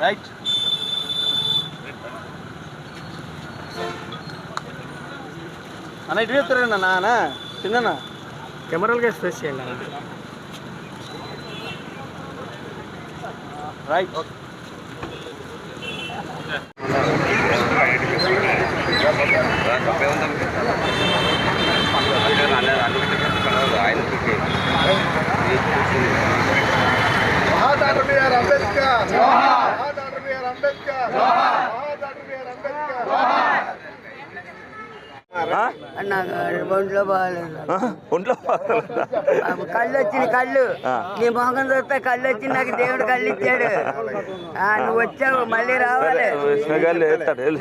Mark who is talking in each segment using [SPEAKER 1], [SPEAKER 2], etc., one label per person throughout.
[SPEAKER 1] Right అన్న ఇటు చెప్తారా నాన్న చిన్న కెమెరాలుగా స్పేస్ చేయాలి రైట్
[SPEAKER 2] ఒంట్లో బాగాలేదు కళ్ళు వచ్చింది కళ్ళు నీ మొహం చూస్తే కళ్ళు వచ్చి నాకు దేవుడు కళ్ళు ఇచ్చాడు నువ్వు వచ్చావు మళ్ళీ రావాలి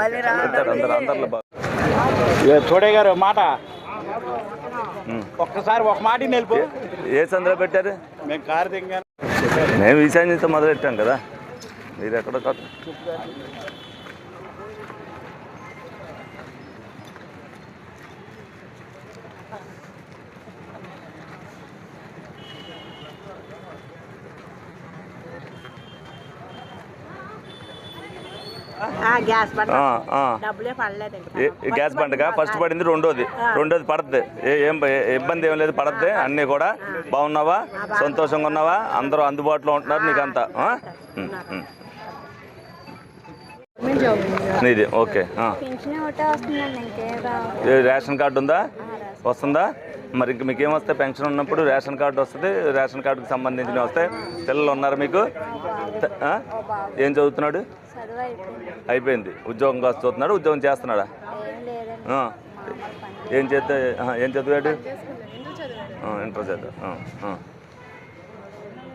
[SPEAKER 2] మళ్ళీ రావాలి
[SPEAKER 1] చూడే గారు మాట ఒక్కసారి ఒక మాట నిలిపి
[SPEAKER 3] ఏ సందులో పెట్టారు
[SPEAKER 1] మేము కారు దిగాను
[SPEAKER 3] మేము ఈశాన్య నుంచి మొదలెట్టాం కదా మీరు ఎక్కడ కాదు గ్యాస్ బండగా ఫస్ట్ పడింది రెండోది పడుతుంది ఏం ఇబ్బంది ఏం లేదు పడుతుంది అన్నీ కూడా బాగున్నావా సంతోషంగా ఉన్నావా అందరూ అందుబాటులో ఉంటున్నారు నీకంతా ఇది ఓకే రేషన్ కార్డు ఉందా వస్తుందా మరి ఇంక మీకు ఏమొస్తాయి పెన్షన్ ఉన్నప్పుడు రేషన్ కార్డు వస్తుంది రేషన్ కార్డుకి సంబంధించినవి వస్తాయి పిల్లలు ఉన్నారు మీకు ఏం చదువుతున్నాడు అయిపోయింది ఉద్యోగం కోసం చదువుతున్నాడు ఉద్యోగం చేస్తున్నాడా ఏం చదివాడు ఇంటర్ చదువు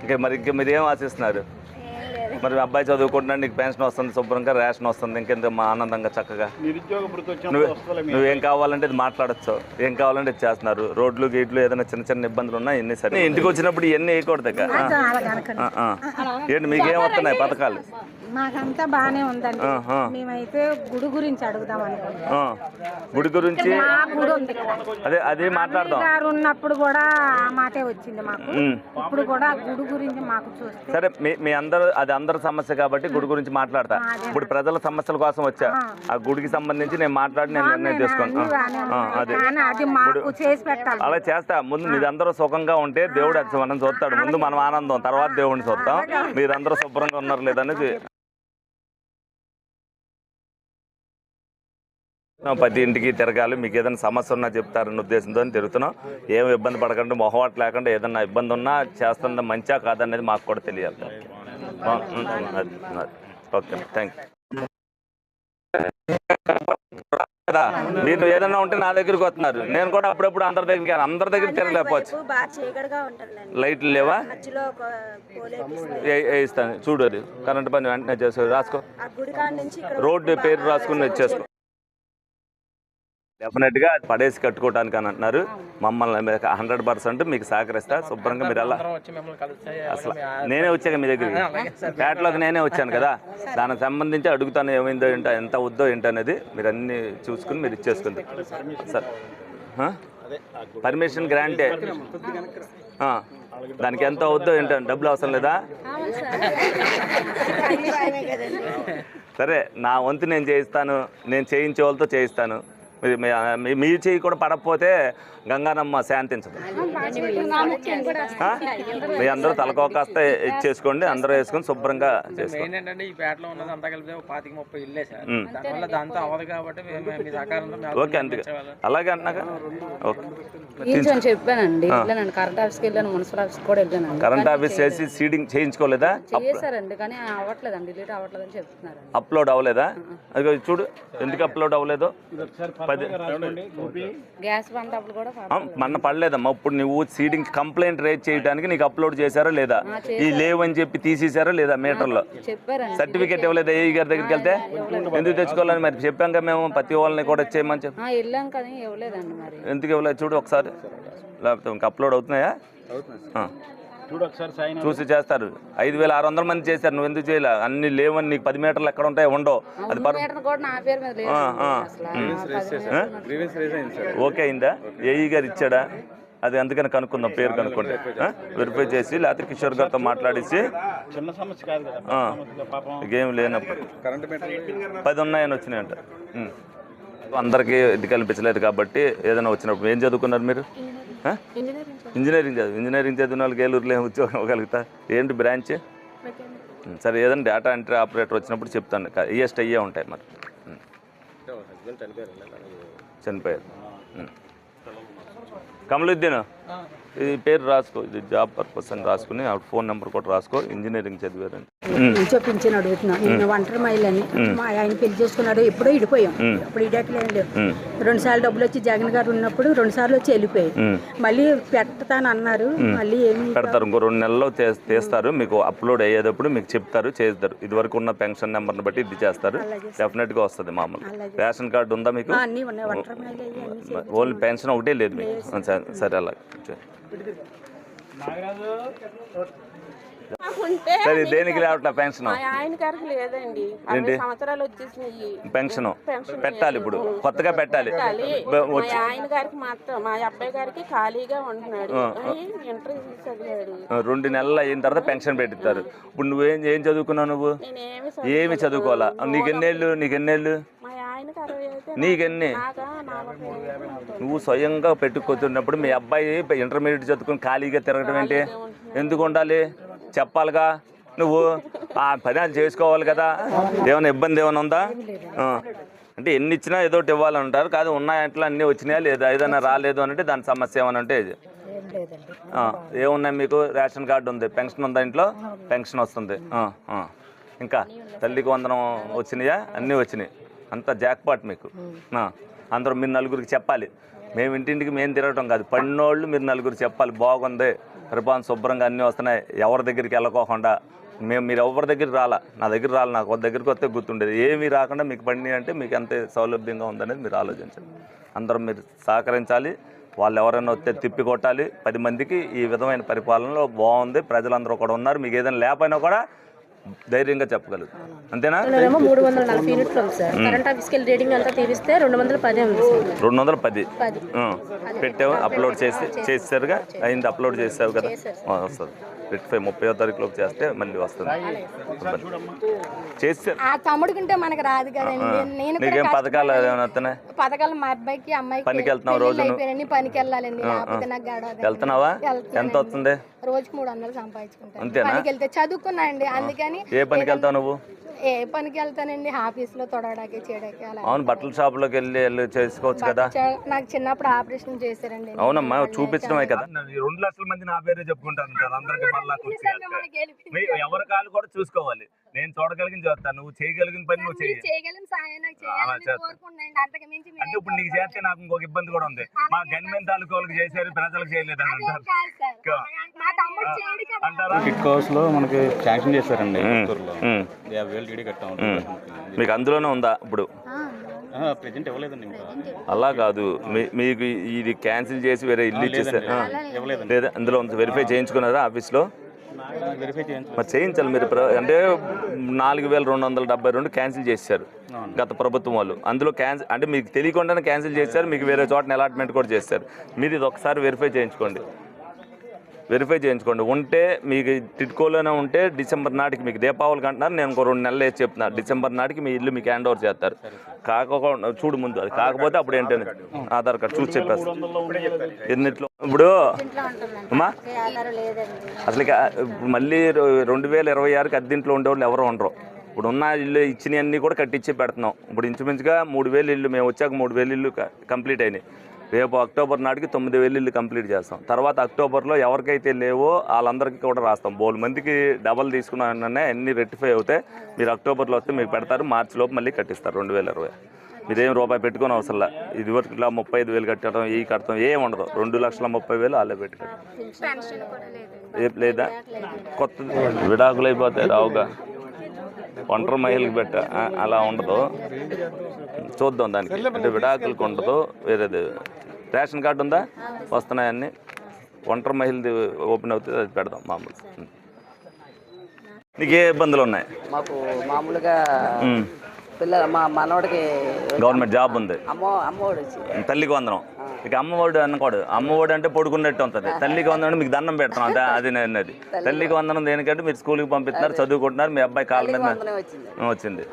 [SPEAKER 3] ఇంకా మరి ఇంక మీరు ఏం ఆశిస్తున్నారు మరి అబ్బాయి చదువుకుంటున్నాడు నీకు పెన్షన్ వస్తుంది శుభ్రంగా రేషన్ వస్తుంది ఇంకెంత మా ఆనందంగా చక్కగా నువ్వేం కావాలంటే ఇది మాట్లాడచ్చు ఏం కావాలంటే ఇది చేస్తున్నారు రోడ్లు గేట్లు ఏదైనా చిన్న చిన్న ఇబ్బందులు ఉన్నా ఎన్ని సరే ఇంటికి వచ్చినప్పుడు ఇవన్నీ వేయకూడదు ఏంటి మీకేం వస్తున్నాయి పథకాలు
[SPEAKER 4] మాకంతా బాగానే ఉందండి మేమైతే గుడి గురించి అడుగుదాం అనుకుంటున్నాం
[SPEAKER 3] గుడి గురించి అదే మాట్లాడదాం
[SPEAKER 4] గారు ఉన్నప్పుడు కూడా ఆ మాటే వచ్చింది మాకు ఇప్పుడు కూడా గుడి గురించి మాకు చూస్తే
[SPEAKER 3] సరే మీ అందరూ అది అందరి సమస్య కాబట్టి గుడి గురించి మాట్లాడతా ఇప్పుడు ప్రజల సమస్యల కోసం వచ్చా ఆ గుడికి సంబంధించి నేను మాట్లాడి నేను నిర్ణయం తీసుకుంటాను అలా చేస్తా ముందు మీరందరూ సుఖంగా ఉంటే దేవుడు అది మనం చూస్తాడు ముందు మనం ఆనందం తర్వాత దేవుడిని చూస్తాం మీరందరూ శుభ్రంగా ఉన్నారు లేదనేది ప్రతి ఇంటికి తిరగాలి మీకు ఏదైనా సమస్య ఉన్నా చెప్తారన్న ఉద్దేశంతో తిరుగుతున్నాం ఏం ఇబ్బంది పడకుండా మొహమాట లేకుండా ఏదన్నా ఇబ్బంది ఉన్నా చేస్తున్న మంచిగా కాదనేది మాకు కూడా తెలియాలి ఓకే థ్యాంక్ యూ మీరు ఏదన్నా ఉంటే నా దగ్గరికి వస్తున్నారు నేను కూడా అప్పుడప్పుడు అందరి దగ్గర తిరగలేకపోవచ్చు లైట్లు లేవా వేయిస్తాను చూడు అది కరెంట్ పని వెంటనే చేసుకో రాసుకో రోడ్డు పేరు రాసుకుని వచ్చేసుకో డెఫినెట్గా అది పడేసి కట్టుకోవడానికి అని అంటున్నారు మమ్మల్ని 100% మీకు సహకరిస్తా శుభ్రంగా మీరు ఎలా అసలు నేనే వచ్చాక మీ దగ్గరికి పేటలోకి నేనే వచ్చాను కదా దానికి సంబంధించి అడుగుతాను ఏమైందో ఏంటో ఎంత వద్దో ఏంటనేది మీరు అన్నీ చూసుకుని మీరు ఇచ్చేసుకుంది సార్ పర్మిషన్ గ్రాంటే దానికి ఎంత అవుద్దో ఏంటో డబ్బులు అవసరం లేదా సరే నా వంతు నేను చేయిస్తాను నేను చేయించే వాళ్ళతో చేయిస్తాను మీ చేయి కూడా పడకపోతే గంగానమ్మ శాంతించదు మీ అందరూ తలకోకాస్త ఇచ్చేసుకోండి అందరూ వేసుకొని శుభ్రంగా చేసుకోండి ఓకే అందుకే అలాగే అన్నాక
[SPEAKER 5] చెప్పానండి కరెంట్ ఆఫీస్కి వెళ్ళాను మున్సిపల్ ఆఫీస్ కూడా వెళ్ళాను
[SPEAKER 3] కరెంట్ ఆఫీస్ చేసి సీడింగ్ చేయించుకోలేదా
[SPEAKER 5] చేశారండి కానీ అవ్వట్లేదండి డిలీట్ అవ్వట్లేదని చెప్తున్నారు
[SPEAKER 3] అప్లోడ్ అవ్వలేదా అది చూడు ఎందుకు అప్లోడ్ అవ్వలేదో
[SPEAKER 5] గ్యాస్ బండ్ అప్పుడు కూడా
[SPEAKER 3] మొన్న పడలేదమ్మా ఇప్పుడు నువ్వు సీడింగ్ కంప్లైంట్ రేజ్ చేయడానికి నీకు అప్లోడ్ చేశారా లేదా ఈ లేవని చెప్పి తీసేశారా లేదా మీటర్లో సర్టిఫికేట్ ఇవ్వలేదా ఏఈ గారి దగ్గరికి వెళ్తే ఎందుకు తెచ్చుకోవాలని మరి చెప్పాం కదా మేము ప్రతి వాళ్ళని కూడా ఇచ్చేయమని చెప్పి ఎందుకు ఇవ్వలేదు చూడు ఒకసారి లేకపోతే ఇంకా అప్లోడ్ అవుతున్నాయా చూసి చేస్తారు 5,600 మంది చేశారు నువ్వు ఎందుకు చేయలే అన్ని లేవని నీకు 10 మీటర్లు ఎక్కడ ఉంటాయి ఉండవు అది ఓకే అయిందా ఏఈ గారు ఇచ్చాడా అది అందుకని కనుక్కుందాం, పేరు కనుక్కుంటే వెరిఫై చేసి, లేకపోతే కిషోర్ గారితో మాట్లాడేసి.
[SPEAKER 1] చిన్న సమస్య కాదు కదా పాపం.
[SPEAKER 3] గేమ్ లేనప్పుడు 10 ఉన్నాయని వచ్చినాయంట. అందరికీ ఇది కనిపించలేదు కాబట్టి ఏదైనా వచ్చినప్పుడు. ఏం చదువుకున్నారు మీరు? ఇంజనీరింగ్ చదివిన వాళ్ళకి ఏలూరులో ఏం ఉద్యోగం ఇవ్వగలుగుతా? ఏంటి బ్రాంచ్? సరే, ఏదైనా డేటా ఎంట్రీ ఆపరేటర్ వచ్చినప్పుడు చెప్తాను. ఈఎస్ట్ అయ్యే ఉంటాయి మరి. చనిపోయారు. కమలుద్దీన్, ఇది పేరు రాసుకో, ఇది జాబ్ పర్పస్ అని రాసుకుని ఆవిడ ఫోన్ నెంబర్ కూడా రాసుకో. ఇంజనీరింగ్ చదివారని
[SPEAKER 4] చూపించిన అడుగుతున్నా. నేను ఒంటరి మహిళని, మా ఆయన పెళ్లి చేసుకున్నాడు, ఎప్పుడో ఇడిపోయాం. ఇప్పుడు ఇడకలేదు. 2 సార్లు డబ్బులు వచ్చి జగన్ గారు ఉన్నప్పుడు 2 సార్లు వచ్చి వెళ్ళిపోయాయి. మళ్ళీ పెడతానన్నారు, మళ్ళీ ఏమి
[SPEAKER 3] పెడతారు. ఇంకో 2 నెలల్లో తీస్తారు. మీకు అప్లోడ్ అయ్యేటప్పుడు మీకు చెప్తారు, చేస్తారు. ఇది వరకు ఉన్న పెన్షన్ నెంబర్ని బట్టి ఇది చేస్తారు. డెఫినెట్గా వస్తుంది. మామూలు రేషన్ కార్డు ఉందా మీకు?
[SPEAKER 4] అన్నీ ఉన్నాయి. ఒంటరి మహిళ
[SPEAKER 3] ఓన్లీ పెన్షన్ ఒకటే లేదు మీకు. సరే, అలా సరే. దేనికి లేవట్లా పెన్షన్?
[SPEAKER 6] ఆయన గారికి లేదండి, 60 సంవత్సరాలు వచ్చేసినాయి.
[SPEAKER 3] పెన్షన్ పెట్టాలి, ఇప్పుడు కొత్తగా పెట్టాలి.
[SPEAKER 6] ఆయన గారికి మాత్రం, మా అబ్బాయి గారికి ఖాళీగా ఉంటున్నాడు. ఇంటర్ చదివాడు.
[SPEAKER 3] 2 నెలలు అయిన తర్వాత పెన్షన్ పెట్టిస్తారు. ఇప్పుడు నువ్వేం చదువుకున్నావు? నువ్వు ఏమి చదువుకోవాలా? నీకెన్నేళ్ళు? నీకెన్ని? నువ్వు స్వయంగా పెట్టుకొస్తున్నప్పుడు మీ అబ్బాయి ఇంటర్మీడియట్ చదువుకుని ఖాళీగా తిరగడం ఏంటి? ఎందుకు ఉండాలి? చెప్పాలిగా. నువ్వు ఆ పని అది చేసుకోవాలి కదా. ఏమైనా ఇబ్బంది ఏమైనా ఉందా? అంటే ఎన్ని ఇచ్చినా ఏదో ఒకటి ఇవ్వాలంటారు. కాదు, ఉన్నాయంట్లో అన్నీ వచ్చినాయా లేదా? ఏదైనా రాలేదు అంటే దాని సమస్య ఏమైనా అంటే ఏమున్నాయి మీకు? రేషన్ కార్డు ఉంది, పెన్షన్ ఉందా ఇంట్లో? పెన్షన్ వస్తుంది. ఇంకా తల్లికి వందనం వచ్చినాయా? అన్నీ వచ్చినాయి. అంతా జాక్పాట్ మీకు. అందరూ మీరు నలుగురికి చెప్పాలి. మేము ఇంటింటికి మేము తిరగటం కాదు, పడినోళ్ళు మీరు నలుగురు చెప్పాలి. బాగుంది, పరిపాలన శుభ్రంగా అన్నీ వస్తున్నాయి, ఎవరి దగ్గరికి వెళ్ళకోకుండా. మీరు ఎవరి దగ్గరికి రాలా, నా దగ్గర రాలి, నాకు దగ్గరికి వస్తే గుర్తుండేది. ఏమీ రాకుండా మీకు పడినాయి అంటే మీకు ఎంత సౌలభ్యంగా ఉందనేది మీరు ఆలోచించండి. అందరం మీరు సహకరించాలి. వాళ్ళు ఎవరైనా వస్తే తిప్పి కొట్టాలి. 10 మందికి ఈ విధమైన పరిపాలనలో బాగుంది, ప్రజలందరూ కూడా ఉన్నారు. మీకు ఏదైనా లేకపోయినా కూడా ధైర్యంగా చెప్పగలుగుతాం. అంతేనా?
[SPEAKER 5] 340 యూనిట్లు ఉంది సార్. కరెంట్ ఆఫీస్కి వెళ్ళి రీడింగ్ అంతా తీరిస్తే 210 ఉంది సార్.
[SPEAKER 3] 210 పెట్టావు, అప్లోడ్ చేసారుగా. అయింది, అప్లోడ్ చేసావు కదా, వస్తుంది. 30వ తారీఖులోకి చేస్తే మళ్ళీ వస్తుంది. చేస్తే
[SPEAKER 7] తమ్ముడుకుంటే మనకు రాదు కదండి.
[SPEAKER 3] నీకేం పథకాలు ఏమైనా వస్తున్నాయి?
[SPEAKER 7] పథకాలు మా అబ్బాయికి అమ్మాయికి
[SPEAKER 3] పనికి వెళ్తున్నావు? రోజు
[SPEAKER 7] పనికి వెళ్ళాలండి.
[SPEAKER 3] వెళ్తున్నావా? ఎంత వస్తుంది?
[SPEAKER 7] రోజుకి 300 సంపాదించుకుంటాను.
[SPEAKER 3] అంతేనా?
[SPEAKER 7] పనికి వెళ్తే చదువుకున్నా అండి, అందుకని.
[SPEAKER 3] ఏ పనికి వెళ్తావు నువ్వు?
[SPEAKER 7] ఏ పనికి వెళ్తానండి, ఆఫీస్ లో తొడడానికి చేయడానికి. అలా
[SPEAKER 3] అవును, బట్టల షాపులోకి వెళ్ళి చేసుకోవచ్చు కదా.
[SPEAKER 7] నాకు చిన్నప్పుడు ఆపరేషన్ చేశారండి.
[SPEAKER 3] అవునమ్మా, చూపించడమే కదా. 2 లక్షల మంది నా పేరే చెప్పుకుంటాను. ఎవరి కాళ్ళు కూడా చూసుకోవాలి. నేను చూడగలిగిన చేస్తాను, నువ్వు చేయగలిగిన పని నువ్వు చేయాలి. అంటే ఇప్పుడు నీకు చేస్తే నాకు ఇంకొక ఇబ్బంది కూడా ఉంది. మా గవర్నమెంట్ తాలూకు వాళ్ళకి చేశారు, ప్రజలకు చేయలేదు అని అంటారు.
[SPEAKER 1] కిట్కోస్లో మనకి శాంక్షన్ చేశారండి. 50,000 డీడీ కట్టాము.
[SPEAKER 3] మీకు అందులోనే ఉందా ఇప్పుడు?
[SPEAKER 1] ప్రెజెంట్ ఇవ్వలేదండి.
[SPEAKER 3] అలా కాదు, మీకు ఇది క్యాన్సిల్ చేసి వేరే ఇల్లు ఇచ్చేసారు లేదా? అందులో వెరిఫై చేయించుకున్నారా ఆఫీస్లో? మరి చేయించాలి మీరు. అంటే 4,272 క్యాన్సిల్ చేశారు గత ప్రభుత్వం వాళ్ళు. అందులో అంటే మీకు తెలియకుండానే క్యాన్సిల్ చేశారు. మీకు వేరే చోటన అలాట్మెంట్ కూడా చేశారు. మీరు ఇది ఒకసారి వెరిఫై చేయించుకోండి. ఉంటే మీకు టిట్కోలోనే ఉంటే డిసెంబర్ నాటికి మీకు దీపావళికి అంటున్నారు. నేను ఇంకో 2 నెలలు వేసి చెప్తున్నాను. డిసెంబర్ నాటికి మీ ఇల్లు మీకు హ్యాండ్ ఓవర్ చేస్తారు. కాకుండా చూడు ముందు, అది కాకపోతే అప్పుడు ఏంటని ఆధార్ కార్డు చూసి చెప్పేస్తారు. ఎన్నిట్లో ఇప్పుడు అమ్మా అసలు మళ్ళీ 2026కి అద్దెంట్లో ఉండేవాళ్ళు ఎవరు ఉండరు. ఇప్పుడు ఉన్న ఇల్లు ఇచ్చినవన్నీ కూడా కట్టించి పెడుతున్నాం. ఇప్పుడు ఇంచుమించుగా 3,000 ఇల్లు, మేము వచ్చాక 3,000 ఇల్లు కంప్లీట్ అయినాయి. రేపు అక్టోబర్ నాటికి 9,000 ఇల్లు కంప్లీట్ చేస్తాం. తర్వాత అక్టోబర్లో ఎవరికైతే లేవో వాళ్ళందరికీ కూడా రాస్తాం. 4 మందికి డబల్ తీసుకున్నానే అన్నీ రెక్టిఫై అవుతాయి. మీరు అక్టోబర్లో వస్తే మీకు పెడతారు. మార్చి లోపు మళ్ళీ కట్టిస్తారు 2020. మీరేం రూపాయి పెట్టుకొని అవసరంలా. ఇది వరకు ఇలా 35,000 కట్టడం, ఈ కడతాం ఏమి ఉండదు. 2,30,000 వాళ్ళే పెట్టుకోండి. లేదా కొత్త విడాకులు అయిపోతాయి, రావుగా. ఒంటరి మహిళకి పెట్ట అలా ఉండదు. చూద్దాం దానికి. అంటే విడాకులకు ఉండదు, వేరేది. రేషన్ కార్డు ఉందా? వస్తున్నాయన్నీ. ఒంటరి మహిళది ఓపెన్ అవుతుంది, అది పెడదాం మామూలు. నీకు ఏ ఇబ్బందులు ఉన్నాయి?
[SPEAKER 8] మాకు మామూలుగా పిల్ల మా మనోడికి
[SPEAKER 3] గవర్నమెంట్ జాబ్ ఉంది,
[SPEAKER 8] అమ్మఒడి
[SPEAKER 3] తల్లికి వందనం. ఇక అమ్మఒడి అనకూడదు. అమ్మఒడి అంటే పడుకున్నట్టు ఉంటుంది. తల్లికి వందనం మీకు దండం పెడతాం అంతే. అది అది తల్లికి వందనం దేనికంటే మీరు స్కూల్కి పంపిస్తున్నారు, చదువుకుంటున్నారు, మీ అబ్బాయి కాళ్ళ మీద వచ్చింది.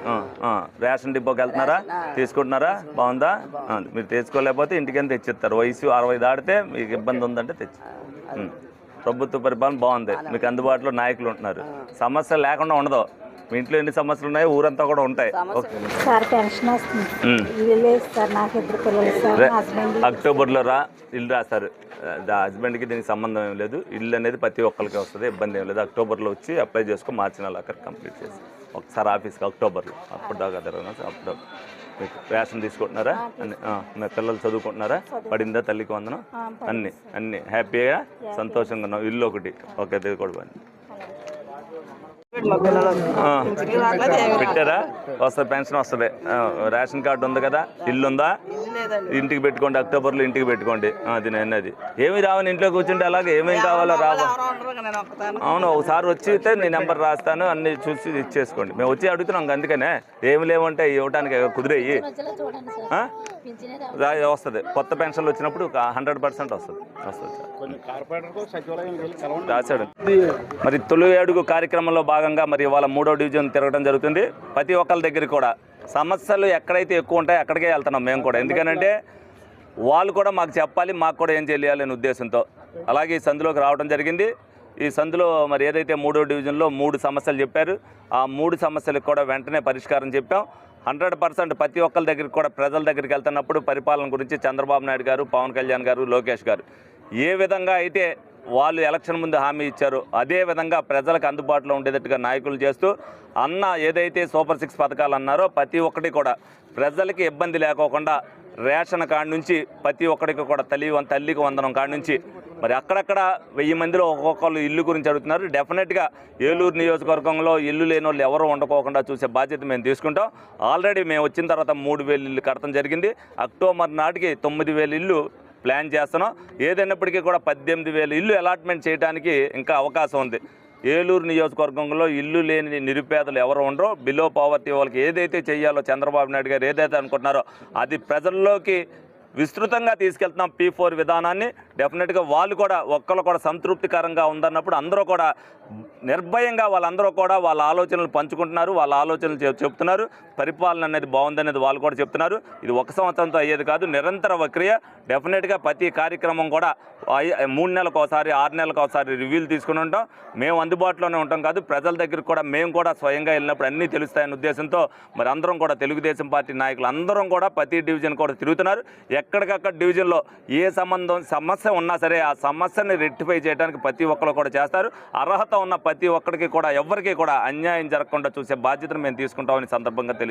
[SPEAKER 3] రేషన్ డిపోకి వెళ్తున్నారా, తీసుకుంటున్నారా? బాగుందా? మీరు తెచ్చుకోలేకపోతే ఇంటికని తెచ్చిస్తారు. వయసు 60 దాటితే మీకు ఇబ్బంది ఉందంటే తెచ్చి. ప్రభుత్వ పరిపాలన బాగుంది, మీకు అందుబాటులో నాయకులు ఉంటున్నారు, సమస్య లేకుండా ఉండదు. మీ ఇంట్లో ఎన్ని సమస్యలు ఉన్నాయో ఊరంతా కూడా ఉంటాయి.
[SPEAKER 4] సార్ పెన్షన్ వస్తుంది సార్, నాకు 2 పిల్లలు సార్. హస్బెండ్
[SPEAKER 3] అక్టోబర్లో ఇల్లు రాస్తారు. హస్బెండ్కి దీనికి సంబంధం ఏం లేదు. ఇల్లు అనేది ప్రతి ఒక్కరికి వస్తుంది, ఇబ్బంది ఏం లేదు. అక్టోబర్లో వచ్చి అప్లై చేసుకో, మార్చి నెల అక్కడ కంప్లీట్ చేసి ఒకసారి ఆఫీస్కి అక్టోబర్లో అప్పుడు దాకా జరగదు. అప్పుడు మీకు రేషన్ తీసుకుంటున్నారా? మీ పిల్లలు చదువుకుంటున్నారా? పడిందా తల్లికి వందనం? అన్నీ హ్యాపీగా సంతోషంగా ఉన్నాం. ఇల్లు ఒకటి ఓకే కూడా పెట్టారా? వస్తుంది, పెన్షన్ వస్తుంది. రేషన్ కార్డు ఉంది కదా, ఇల్లు ఉందా? ఇంటికి పెట్టుకోండి, అక్టోబర్లో ఇంటికి పెట్టుకోండి. అది అది ఏమి రావని ఇంట్లో కూర్చుంటే అలాగే ఏమేమి కావాలో రావా? అవును, ఒకసారి వచ్చి నీ నెంబర్ రాస్తాను, అన్ని చూసి ఇచ్చేసుకోండి. మేము వచ్చి అడుగుతున్నాం అందుకనే. ఏమి లేవంటే ఇవ్వడానికి కుదిరేయి వస్తుంది. కొత్త పెన్షన్లు వచ్చినప్పుడు 100% వస్తుంది. రాశాడు. మరి తొలి అడుగు కార్యక్రమంలో భాగంగా మరి ఇవాళ 3వ డివిజన్ తిరగడం జరుగుతుంది. ప్రతి ఒక్కరి దగ్గర కూడా సమస్యలు ఎక్కడైతే ఎక్కువ ఉంటాయో అక్కడికే వెళ్తున్నాం మేము కూడా. ఎందుకనంటే వాళ్ళు కూడా మాకు చెప్పాలి, మాకు కూడా ఏం చేయాలి అనే ఉద్దేశంతో అలాగే ఈ సందులోకి రావడం జరిగింది. ఈ సందులో మరి ఏదైతే 3వ డివిజన్లో 3 సమస్యలు చెప్పారు, ఆ 3 సమస్యలకు కూడా వెంటనే పరిష్కారం చెప్పాం. 100% ప్రతి ఒక్కరి దగ్గరికి కూడా ప్రజల దగ్గరికి వెళ్తున్నప్పుడు పరిపాలన గురించి చంద్రబాబు నాయుడు గారు, పవన్ కళ్యాణ్ గారు, లోకేష్ గారు ఏ విధంగా అయితే వాళ్ళు ఎలక్షన్ ముందు హామీ ఇచ్చారో అదే విధంగా ప్రజలకు అందుబాటులో ఉండేటట్టుగా నాయకులు చేస్తూ అన్న ఏదైతే సూపర్ 6 పథకాలు అన్నారో ప్రతి ఒక్కటి కూడా ప్రజలకి ఇబ్బంది లేకోకుండా రేషన్ కార్డు నుంచి ప్రతి ఒక్కరికి కూడా తల్లికి వందనం కార్డు నుంచి మరి అక్కడక్కడ 1000 మందిలో ఒక్కొక్కరు ఇల్లు గురించి అడుగుతున్నారు. డెఫినెట్గా ఏలూరు నియోజకవర్గంలో ఇల్లు లేని వాళ్ళు ఎవరు ఉండకోకుండా చూసే బాధ్యత మేము తీసుకుంటాం. ఆల్రెడీ మేము వచ్చిన తర్వాత 3000 ఇల్లు కట్టడం జరిగింది. అక్టోబర్ నాటికి 9000 ఇల్లు ప్లాన్ చేస్తున్నాం. ఏదైనప్పటికీ కూడా 18,000 ఇల్లు అలాట్మెంట్ చేయడానికి ఇంకా అవకాశం ఉంది. ఏలూరు నియోజకవర్గంలో ఇల్లు లేని నిరుపేదలు ఎవరు ఉండరో, బిలో పవర్టీ వాళ్ళకి ఏదైతే చేయాలో చంద్రబాబు నాయుడు గారు ఏదైతే అనుకుంటున్నారో అది ప్రజల్లోకి విస్తృతంగా తీసుకెళ్తున్నాం. P4 విధానాన్ని డెఫినెట్గా వాళ్ళు కూడా ఒక్కరు కూడా సంతృప్తికరంగా ఉందన్నప్పుడు అందరూ కూడా నిర్భయంగా వాళ్ళందరూ కూడా వాళ్ళ ఆలోచనలు పంచుకుంటున్నారు, వాళ్ళ ఆలోచనలు చెప్తున్నారు. పరిపాలన అనేది బాగుందనేది వాళ్ళు కూడా చెప్తున్నారు. ఇది 1 సంవత్సరంతో అయ్యేది కాదు, నిరంతర ప్రక్రియ. డెఫినెట్గా ప్రతి కార్యక్రమం కూడా 3 నెలలకు ఒకసారి 6 నెలలకు ఒకసారి రివ్యూలు తీసుకుని ఉంటాం. మేము అందుబాటులోనే ఉంటాం కాదు, ప్రజల దగ్గరికి కూడా మేము కూడా స్వయంగా వెళ్ళినప్పుడు అన్నీ తెలుస్తాయనే ఉద్దేశంతో మరి అందరం కూడా తెలుగుదేశం పార్టీ నాయకులు అందరం కూడా ప్రతి డివిజన్ కూడా తిరుగుతున్నారు. ఎక్కడికక్కడ డివిజన్లో ఏ సమస్య ఉన్నా సరే ఆ సమస్యని రెక్టిఫై చేయడానికి ప్రతి ఒక్కరు కూడా చేస్తారు. అర్హత ఉన్న ప్రతి ఒక్కరికి కూడా ఎవరికి కూడా అన్యాయం జరగకుండా చూసే బాధ్యతను మేము తీసుకుంటామని సందర్భంగా తెలియదు.